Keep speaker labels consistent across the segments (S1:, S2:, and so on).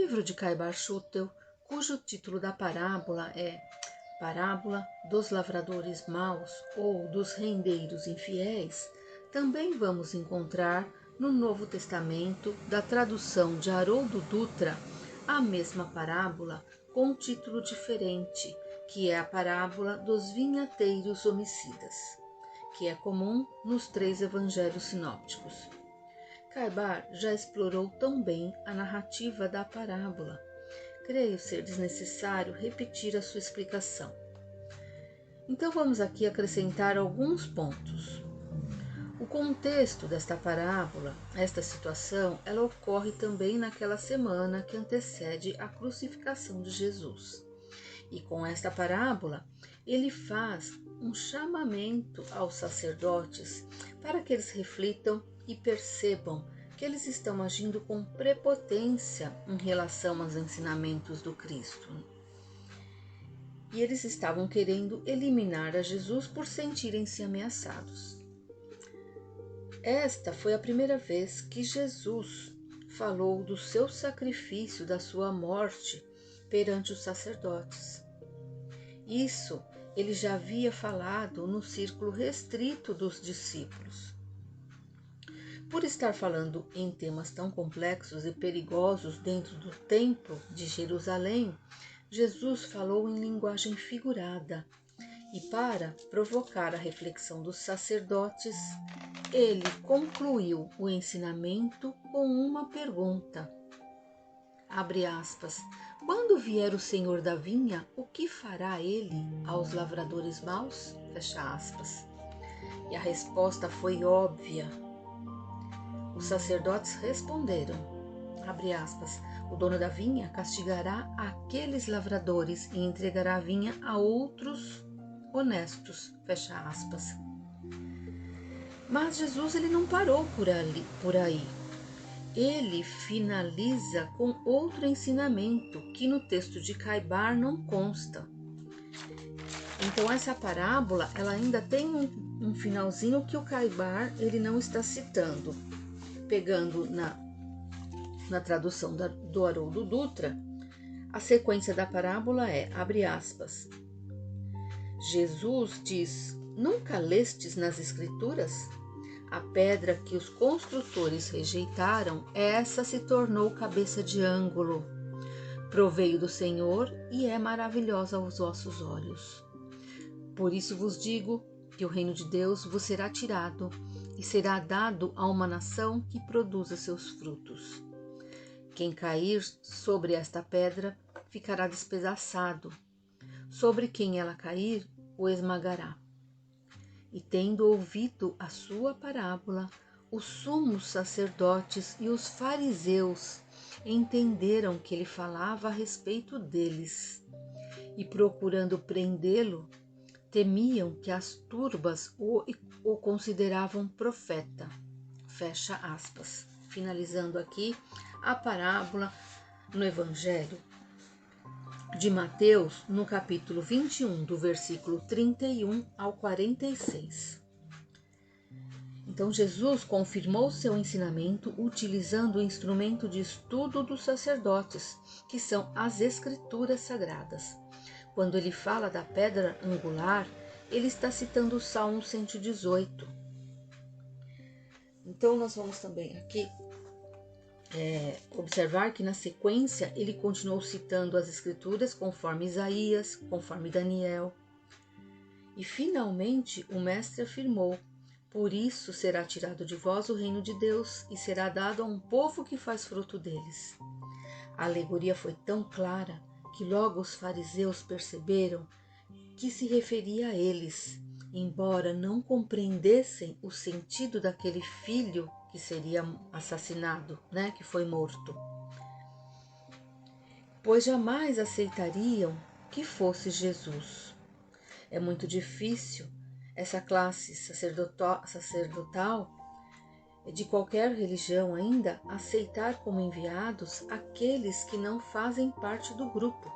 S1: livro de Caibar Schutel, cujo título da parábola é Parábola dos Lavradores Maus ou dos Rendeiros Infiéis, também vamos encontrar no Novo Testamento, da tradução de Haroldo Dutra, a mesma parábola com um título diferente, que é a parábola dos vinhateiros homicidas, que é comum nos 3 evangelhos sinópticos. Caibar já explorou tão bem a narrativa da parábola. Creio ser desnecessário repetir a sua explicação. Então vamos aqui acrescentar alguns pontos. O contexto desta parábola, esta situação, ela ocorre também naquela semana que antecede a crucificação de Jesus. E com esta parábola, ele faz um chamamento aos sacerdotes para que eles reflitam e percebam que eles estão agindo com prepotência em relação aos ensinamentos do Cristo. E eles estavam querendo eliminar a Jesus por sentirem-se ameaçados. Esta foi a primeira vez que Jesus falou do seu sacrifício, da sua morte perante os sacerdotes. Isso ele já havia falado no círculo restrito dos discípulos. Por estar falando em temas tão complexos e perigosos dentro do templo de Jerusalém, Jesus falou em linguagem figurada. E para provocar a reflexão dos sacerdotes, ele concluiu o ensinamento com uma pergunta. Abre aspas. Quando vier o Senhor da vinha, o que fará ele aos lavradores maus? Fecha aspas. E a resposta foi óbvia. Os sacerdotes responderam, abre aspas, o dono da vinha castigará aqueles lavradores e entregará a vinha a outros honestos, fecha aspas. Mas Jesus ele não parou por aí. Ele finaliza com outro ensinamento que no texto de Caibar não consta. Então essa parábola ela ainda tem um finalzinho que o Caibar ele não está citando. Pegando na tradução do Haroldo Dutra, a sequência da parábola é, abre aspas, Jesus diz, nunca lestes nas Escrituras? A pedra que os construtores rejeitaram, essa se tornou cabeça de ângulo. Proveio do Senhor e é maravilhosa aos vossos olhos. Por isso vos digo que o reino de Deus vos será tirado e será dado a uma nação que produza seus frutos. Quem cair sobre esta pedra ficará despedaçado. Sobre quem ela cair, o esmagará. E tendo ouvido a sua parábola, os sumos sacerdotes e os fariseus entenderam que ele falava a respeito deles. E procurando prendê-lo, temiam que as turbas o consideravam profeta. Fecha aspas. Finalizando aqui a parábola no Evangelho de Mateus, no capítulo 21, do versículo 31 ao 46. Então Jesus confirmou seu ensinamento utilizando o instrumento de estudo dos sacerdotes, que são as Escrituras Sagradas. Quando ele fala da pedra angular, ele está citando o Salmo 118. Então nós vamos também aqui observar que na sequência ele continuou citando as Escrituras conforme Isaías, conforme Daniel. E finalmente o mestre afirmou, por isso será tirado de vós o reino de Deus e será dado a um povo que faz fruto deles. A alegoria foi tão clara que logo os fariseus perceberam que se referia a eles, embora não compreendessem o sentido daquele filho que seria assassinado, que foi morto. Pois jamais aceitariam que fosse Jesus. É muito difícil essa classe sacerdotal de qualquer religião ainda aceitar como enviados aqueles que não fazem parte do grupo.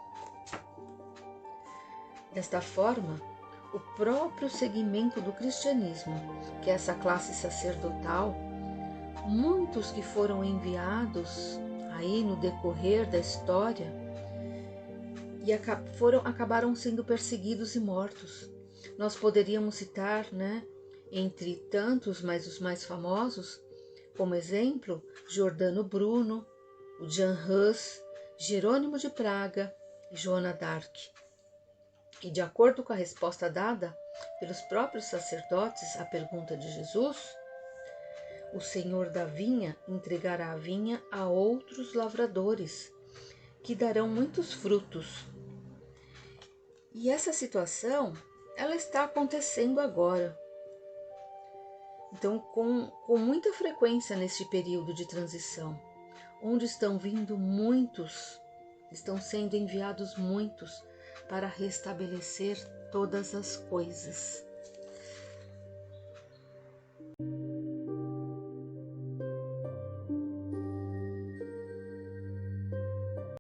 S1: Desta forma, o próprio segmento do cristianismo, que é essa classe sacerdotal, muitos que foram enviados aí no decorrer da história e acabaram sendo perseguidos e mortos. Nós poderíamos citar, entre tantos, mas os mais famosos, como exemplo, Giordano Bruno, o Jan Hus, Jerônimo de Praga e Joana d'Arc. E de acordo com a resposta dada pelos próprios sacerdotes à pergunta de Jesus, o Senhor da vinha entregará a vinha a outros lavradores, que darão muitos frutos. E essa situação, ela está acontecendo agora. Então, com muita frequência neste período de transição, onde estão vindo muitos, estão sendo enviados muitos para restabelecer todas as coisas.